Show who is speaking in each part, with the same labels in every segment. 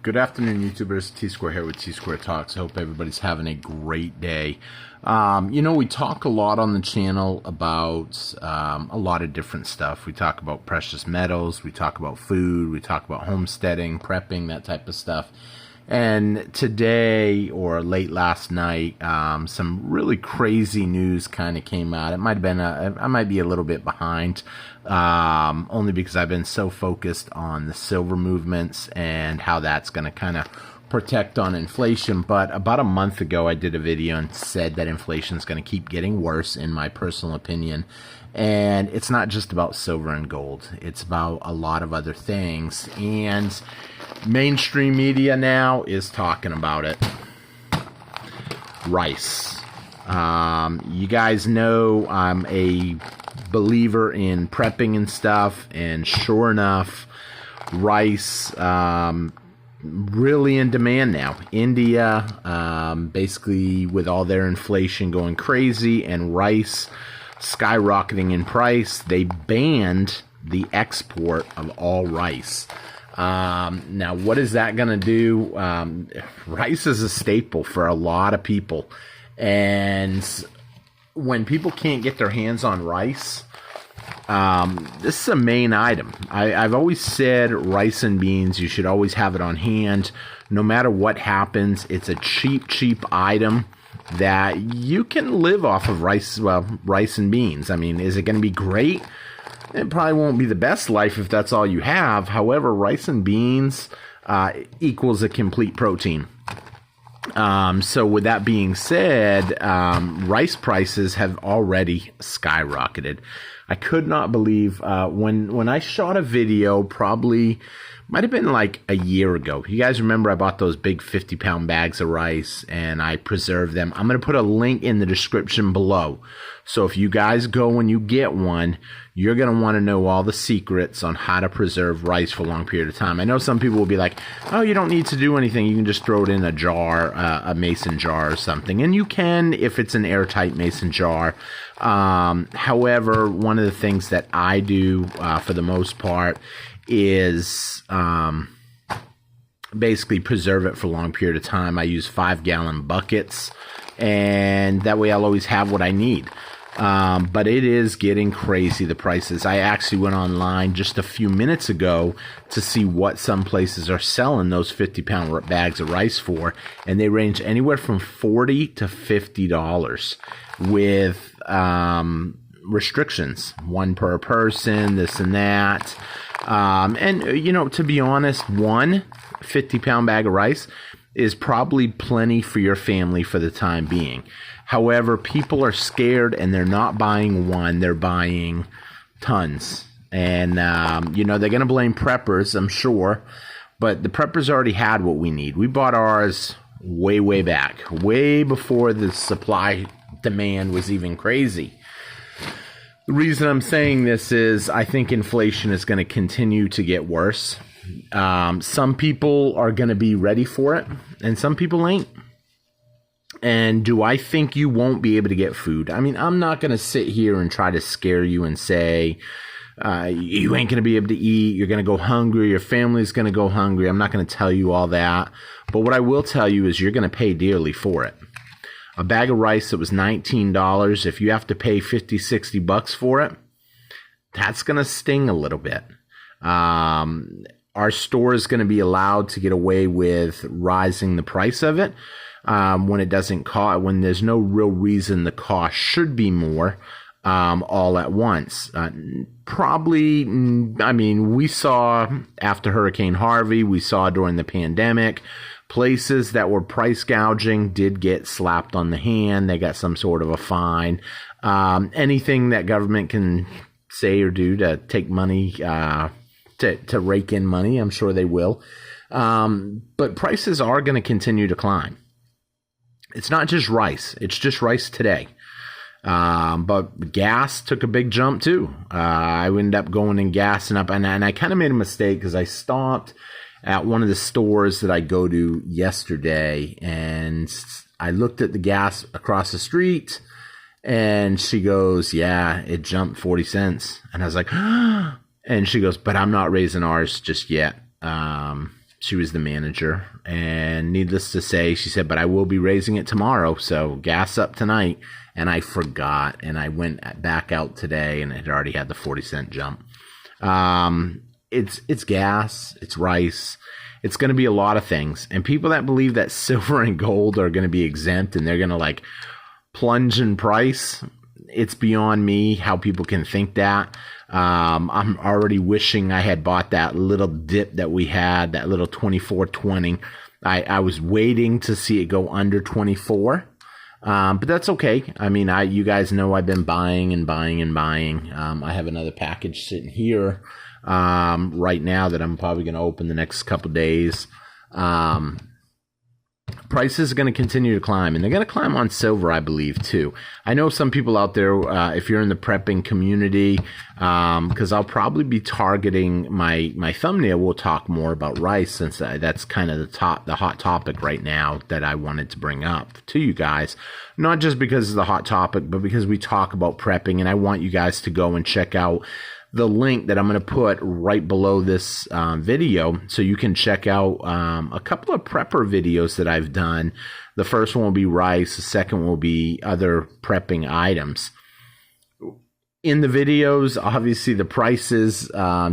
Speaker 1: Good afternoon, YouTubers. Tsquare here with Tsquare Talks. I hope everybody's having a great day. We talk a lot on the channel about a lot of different stuff. We talk about precious metals, we talk about food, we talk about homesteading, prepping, that type of stuff. And today, or late last night, some really crazy news kind of came out. It might have been, I might be a little bit behind, only because I've been so focused on the silver movements and how that's going to kind of protect on inflation. But about a month ago, I did a video and said that inflation is going to keep getting worse, in my personal opinion. And it's not just about silver and gold. It's about a lot of other things. And mainstream media now is talking about it. Rice. You guys know I'm a believer in prepping and stuff. And sure enough, rice really in demand now. India, basically with all their inflation going crazy and rice skyrocketing in price, they banned the export of all rice. Now, what is that going to do? Rice is a staple for a lot of people. And when people can't get their hands on rice, this is a main item. I've always said rice and beans, you should always have it on hand. No matter what happens, it's a cheap item that you can live off of rice and beans. I mean, is it going to be great? It probably won't be the best life if that's all you have. However, rice and beans equals a complete protein. So with that being said, rice prices have already skyrocketed. I could not believe when I shot a video, probably might have been like a year ago. You guys remember I bought those big 50-pound bags of rice and I preserved them. I'm going to put a link in the description below. So if you guys go and you get one, you're going to want to know all the secrets on how to preserve rice for a long period of time. I know some people will be like, oh, you don't need to do anything. You can just throw it in a jar, a mason jar or something. And you can if it's an airtight mason jar. However, one of the things that I do for the most part is basically preserve it for a long period of time. I use 5-gallon buckets, and that way I'll always have what I need. But it is getting crazy, the prices. I actually went online just a few minutes ago to see what some places are selling those 50-pound bags of rice for, and they range anywhere from $40 to $50 with restrictions, one per person, this and that. And to be honest, one 50-pound bag of rice is probably plenty for your family for the time being. However, people are scared and they're not buying one, they're buying tons. And, they're going to blame preppers, I'm sure. But the preppers already had what we need. We bought ours way back, way before the supply demand was even crazy. The reason I'm saying this is I think inflation is going to continue to get worse. Some people are going to be ready for it, and some people ain't. And do I think you won't be able to get food? I mean, I'm not going to sit here and try to scare you and say, you ain't going to be able to eat, you're going to go hungry, your family's going to go hungry. I'm not going to tell you all that. But what I will tell you is you're going to pay dearly for it. A bag of rice that was $19, if you have to pay $50-$60 for it, that's going to sting a little bit. Our store is going to be allowed to get away with rising the price of it when it doesn't cost, when there's no real reason the cost should be more all at once. Probably, I mean, we saw after Hurricane Harvey, we saw during the pandemic, places that were price gouging did get slapped on the hand. They got some sort of a fine. Anything that government can say or do to take money, to rake in money, I'm sure they will. But prices are going to continue to climb. It's not just rice. It's just rice today. But gas took a big jump too. I ended up going and gassing up, and I kind of made a mistake because I stopped at one of the stores that I go to yesterday, and I looked at the gas across the street, and she goes, yeah, it jumped 40 cents. And I was like, and she goes, but I'm not raising ours just yet. She was the manager, and needless to say, she said, but I will be raising it tomorrow, so gas up tonight. And I forgot, and I went back out today, and it had already had the 40-cent jump. It's gas, it's rice, it's going to be a lot of things. And people that believe that silver and gold are going to be exempt and they're going to like plunge in price, it's beyond me how people can think that. I'm already wishing I had bought that little dip that we had, that little 24.20. I was waiting to see it go under 24. But that's okay. I mean, you guys know I've been buying and buying and buying. I have another package sitting here right now that I'm probably going to open the next couple days. Prices are going to continue to climb, and they're going to climb on silver, I believe, too. I know some people out there, if you're in the prepping community, because I'll probably be targeting my thumbnail. We'll talk more about rice, since that's kind of the hot topic right now that I wanted to bring up to you guys. Not just because it's the hot topic, but because we talk about prepping, and I want you guys to go and check out the link that I'm going to put right below this video, so you can check out a couple of prepper videos that I've done. The first one will be rice. The second will be other prepping items. In the videos, obviously the prices,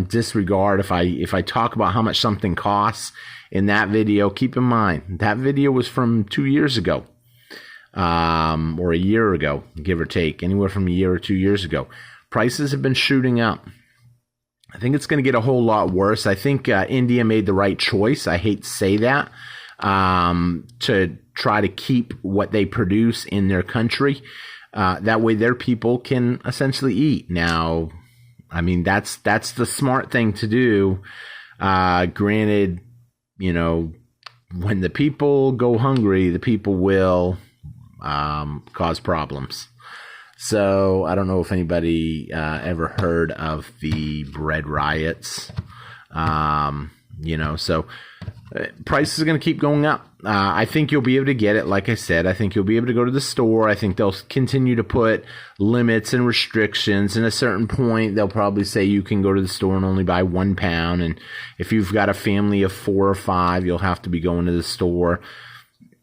Speaker 1: disregard if I talk about how much something costs in that video. Keep in mind that video was from 2 years ago, or a year ago, give or take, anywhere from a year or 2 years ago. Prices have been shooting up. I think it's going to get a whole lot worse. I think India made the right choice. I hate to say that, to try to keep what they produce in their country. That way their people can essentially eat. Now, I mean, that's the smart thing to do. Granted, you know, when the people go hungry, the people will cause problems. So I don't know if anybody ever heard of the bread riots. You know, so prices are going to keep going up. I think you'll be able to get it. Like I said, I think you'll be able to go to the store. I think they'll continue to put limits and restrictions. And at a certain point, they'll probably say you can go to the store and only buy 1 pound. And if you've got a family of 4 or 5, you'll have to be going to the store,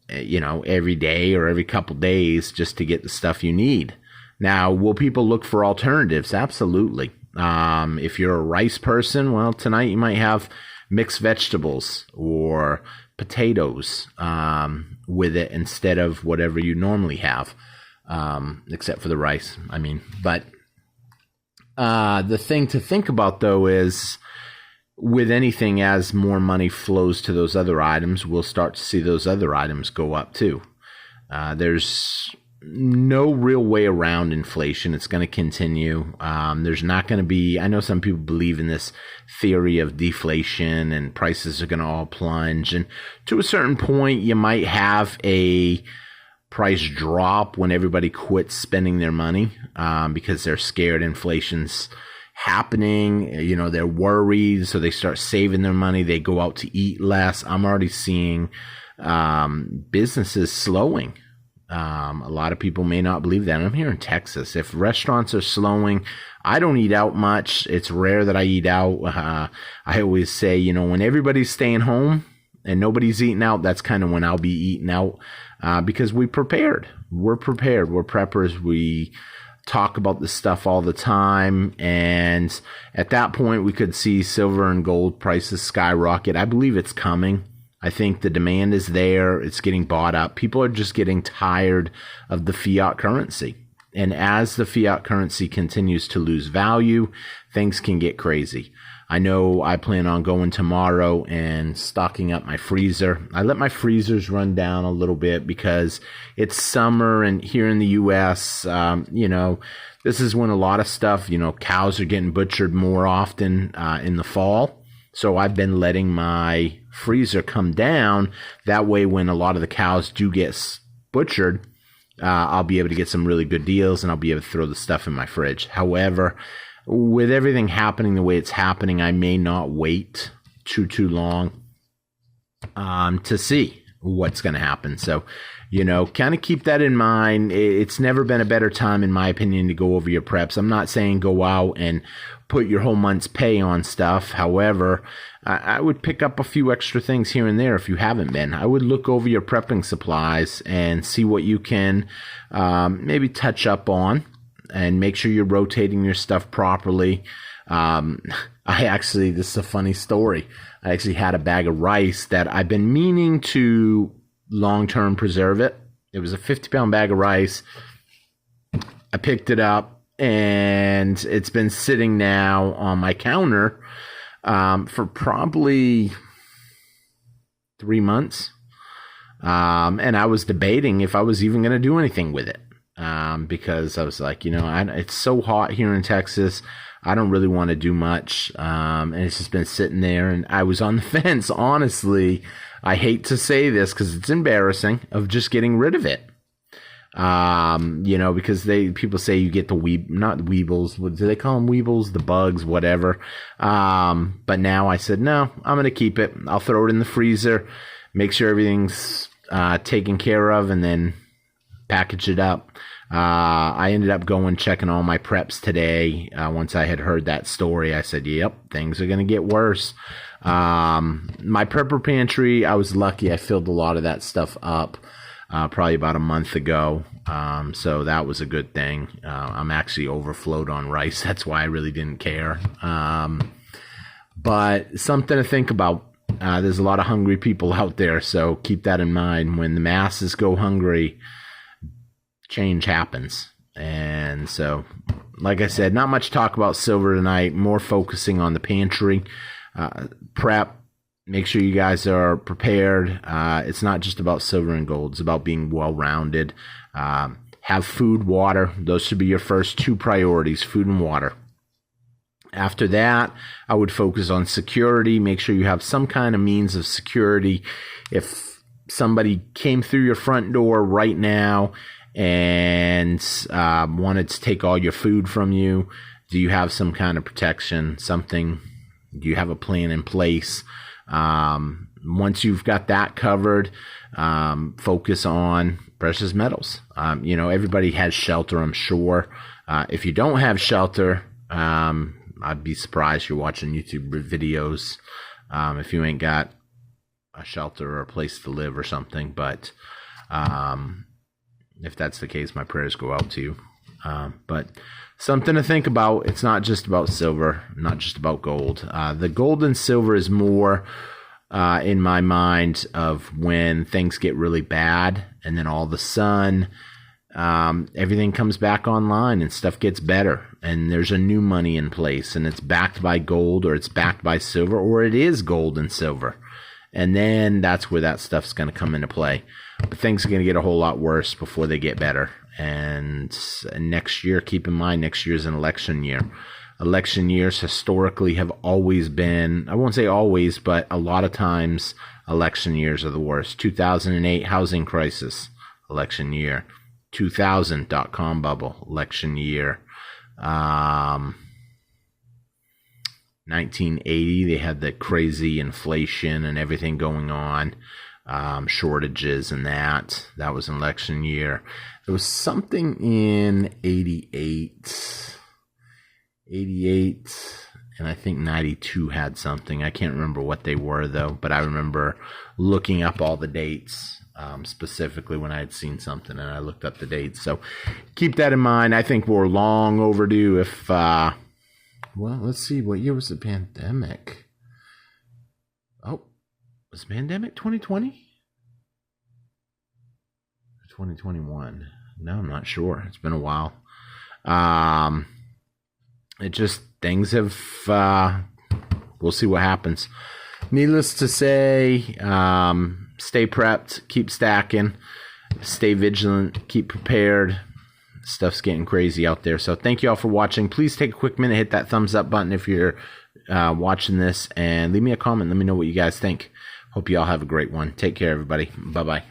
Speaker 1: you know, every day or every couple days just to get the stuff you need. Now, will people look for alternatives? Absolutely. If you're a rice person, well, tonight you might have mixed vegetables or potatoes with it instead of whatever you normally have, except for the rice. I mean, but the thing to think about, though, is with anything, as more money flows to those other items, we'll start to see those other items go up, too. There's no real way around inflation. It's going to continue. There's not going to be, I know some people believe in this theory of deflation and prices are going to all plunge. And to a certain point, you might have a price drop when everybody quits spending their money because they're scared inflation's happening. You know, they're worried, so they start saving their money. They go out to eat less. I'm already seeing businesses slowing. A lot of people may not believe that. I'm here in Texas. If restaurants are slowing, I don't eat out much. It's rare that I eat out. I always say, you know, when everybody's staying home and nobody's eating out, that's kind of when I'll be eating out, because we're prepared. We're prepared. We're preppers. We talk about this stuff all the time. And at that point, we could see silver and gold prices skyrocket. I believe it's coming. I think the demand is there. It's getting bought up. People are just getting tired of the fiat currency. And as the fiat currency continues to lose value, things can get crazy. I know I plan on going tomorrow and stocking up my freezer. I let my freezers run down a little bit because it's summer, and here in the U.S., you know, this is when a lot of stuff, you know, cows are getting butchered more often in the fall. So I've been letting my freezer come down. That way, when a lot of the cows do get butchered, I'll be able to get some really good deals, and I'll be able to throw the stuff in my fridge. However, with everything happening the way it's happening, I may not wait too long to see. what's going to happen. So, you know, kind of keep that in mind. It's never been a better time, in my opinion, to go over your preps. I'm not saying go out and put your whole month's pay on stuff. However, I would pick up a few extra things here and there if you haven't been. I would look over your prepping supplies and see what you can maybe touch up on, and make sure you're rotating your stuff properly. This is a funny story. I actually had a bag of rice that I've been meaning to long-term preserve it. It was a 50-pound bag of rice. I picked it up, and it's been sitting now on my counter for probably 3 months. And I was debating if I was even going to do anything with it, because I was like, you know, it's so hot here in Texas. I don't really want to do much, and it's just been sitting there, and I was on the fence, honestly. I hate to say this because it's embarrassing, of just getting rid of it. You know, because people say you get not the weebles, what do they call them? Weebles, the bugs, whatever. But now I said, no, I'm going to keep it. I'll throw it in the freezer, make sure everything's taken care of, and then package it up. I ended up checking all my preps today. Once I had heard that story, I said, yep, things are going to get worse. My prepper pantry, I was lucky. I filled a lot of that stuff up probably about a month ago. So that was a good thing. I'm actually overflowed on rice. That's why I really didn't care. But something to think about. There's a lot of hungry people out there, so keep that in mind. When the masses go hungry, change happens. And so, like I said, not much talk about silver tonight, more focusing on the pantry prep. Make sure you guys are prepared. It's not just about silver and gold, it's about being well-rounded. Have food, water. Those should be your first two priorities, food and water. After that, I would focus on security. Make sure you have some kind of means of security. If somebody came through your front door right now and wanted to take all your food from you, do you have some kind of protection, something? Do you have a plan in place? Once you've got that covered, focus on precious metals. You know, everybody has shelter, I'm sure. If you don't have shelter, I'd be surprised you're watching YouTube videos if you ain't got a shelter or a place to live or something. But if that's the case, my prayers go out to you. But something to think about. It's not just about silver, not just about gold. The gold and silver is more, in my mind, of when things get really bad, and then all of a sudden, everything comes back online and stuff gets better, and there's a new money in place, and it's backed by gold, or it's backed by silver, or it is gold and silver. And then that's where that stuff's going to come into play. But things are going to get a whole lot worse before they get better. And next year, keep in mind, next year is an election year. Election years historically have always been, I won't say always, but a lot of times election years are the worst. 2008 housing crisis, election year. 2000 dot-com bubble, election year. 1980, they had the crazy inflation and everything going on, shortages and that was an election year. There was something in 88, and I think 92 had something. I can't remember what they were, though, but I remember looking up all the dates, specifically when I had seen something, and I looked up the dates. So keep that in mind. I think we're long overdue if... well, let's see. What year was the pandemic? Oh, was the pandemic 2020? 2021? No, I'm not sure. It's been a while. It just, things have, we'll see what happens. Needless to say, stay prepped, keep stacking, stay vigilant, keep prepared. Stuff's getting crazy out there. So thank you all for watching. Please take a quick minute, hit that thumbs up button if you're watching this, and leave me a comment. Let me know what you guys think. Hope you all have a great one. Take care, everybody. Bye-bye.